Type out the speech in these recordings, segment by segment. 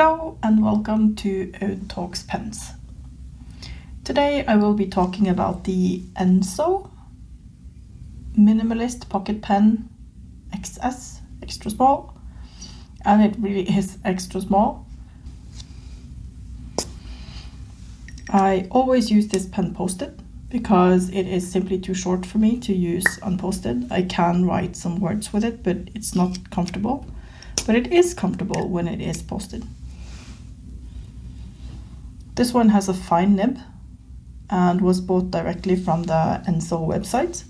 Hello and welcome to Oud Talks Pens. Today I will be talking about the Ensso Minimalist Pocket Pen XS, extra small, and it really is extra small. I always use this pen posted because it is simply too short for me to use unposted. I can write some words with it, but it's not comfortable. But it is comfortable when it is posted. This one has a fine nib and was bought directly from the Ensso website.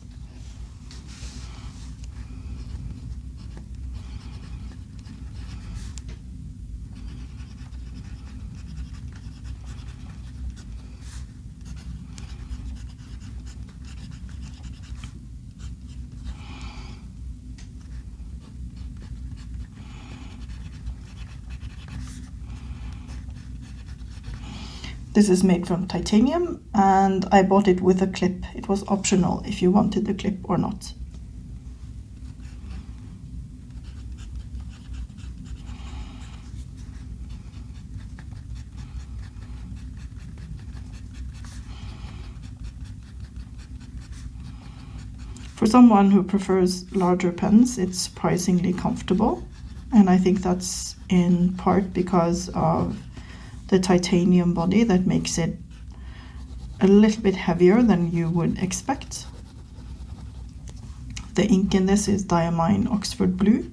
This is made from titanium and I bought it with a clip. It was optional if you wanted the clip or not. For someone who prefers larger pens, it's surprisingly comfortable, and I think that's in part because of the titanium body that makes it a little bit heavier than you would expect. The ink in this is Diamine Oxford blue.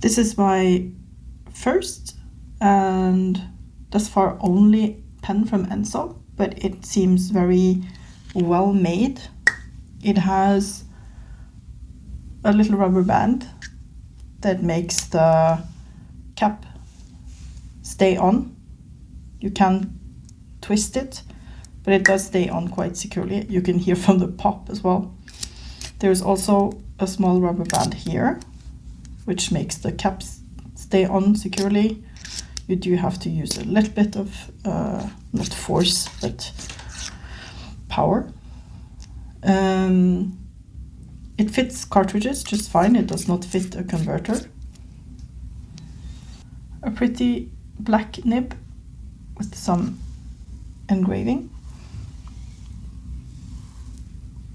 This is my first and thus far only pen from Ensso, but it seems very well made. It has a little rubber band that makes the cap stay on. You can twist it, but it does stay on quite securely. You can hear from the pop as well. There's also a small rubber band here, which makes the cap stay on securely. You do have to use a little bit of, not force, but power. It fits cartridges just fine. It does not fit a converter. A pretty black nib with some engraving,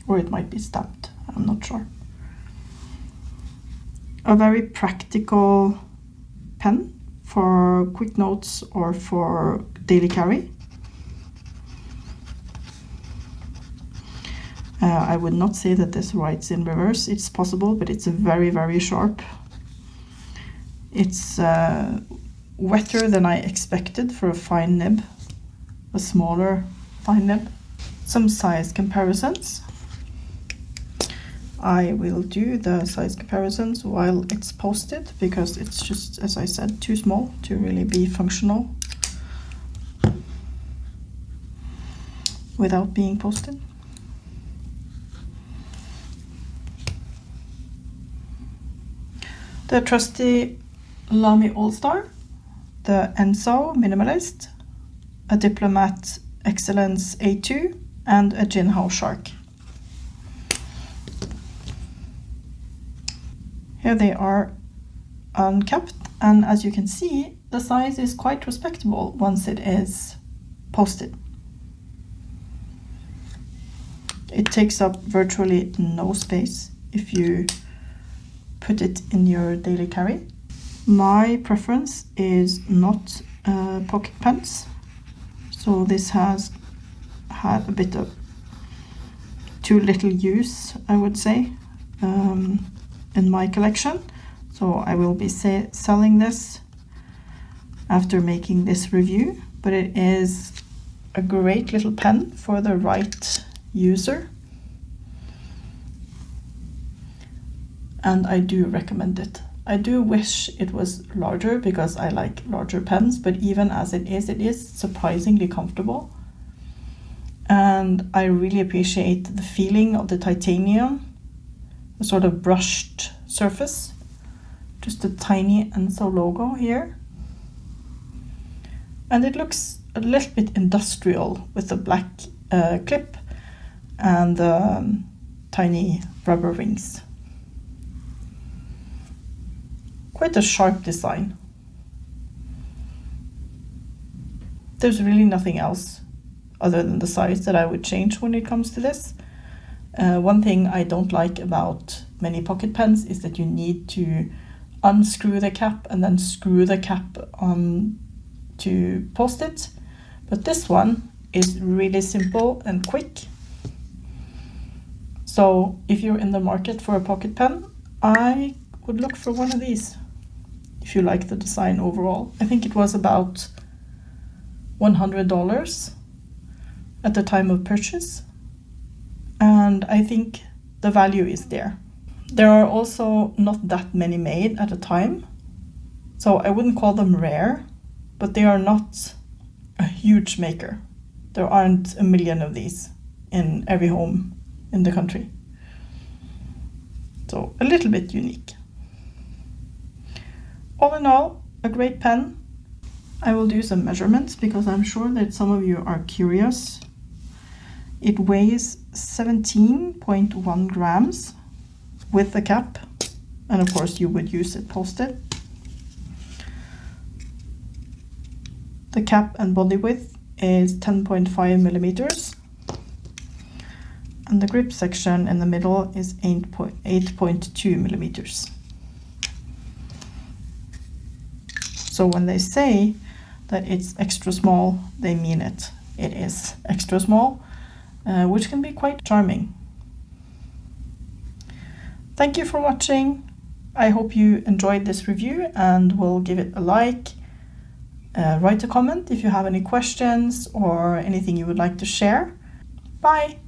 or it might be stamped, I'm not sure. A very practical pen for quick notes or for daily carry. I would not say that this writes in reverse. It's possible, but it's very, very sharp. It's wetter than I expected for a fine nib, a smaller fine nib. Some size comparisons. I will do the size comparisons while it's posted because it's just, as I said, too small to really be functional without being posted. The trusty Lamy All-Star, the Ensso Minimalist, a Diplomat Excellence A2, and a Jinhao Shark. Here they are uncapped, and as you can see, the size is quite respectable once it is posted. It takes up virtually no space if you put it in your daily carry. My preference is not pocket pens, so this has had a bit of too little use, I would say, in my collection. So I will be selling this after making this review, but it is a great little pen for the right user. And I do recommend it. I do wish it was larger because I like larger pens, but even as it is surprisingly comfortable. And I really appreciate the feeling of the titanium, the sort of brushed surface, just a tiny Ensso logo here. And it looks a little bit industrial with the black clip and the tiny rubber rings. Quite a sharp design. There's really nothing else other than the size that I would change when it comes to this. One thing I don't like about many pocket pens is that you need to unscrew the cap and then screw the cap on to post it. But this one is really simple and quick. So if you're in the market for a pocket pen, I would look for one of these if you like the design overall. I think it was about $100 at the time of purchase, and I think the value is there. There are also not that many made at a time, so I wouldn't call them rare, but they are not a huge maker. There aren't a million of these in every home in the country. So a little bit unique. All in all, a great pen. I will do some measurements because I'm sure that some of you are curious. It weighs 17.1 grams with the cap, and of course you would use it posted. The cap and body width is 10.5 millimeters, and the grip section in the middle is 8.2 millimeters. So when they say that it's extra small, they mean it. It is extra small, which can be quite charming. Thank you for watching. I hope you enjoyed this review and will give it a like. Write a comment if you have any questions or anything you would like to share. Bye!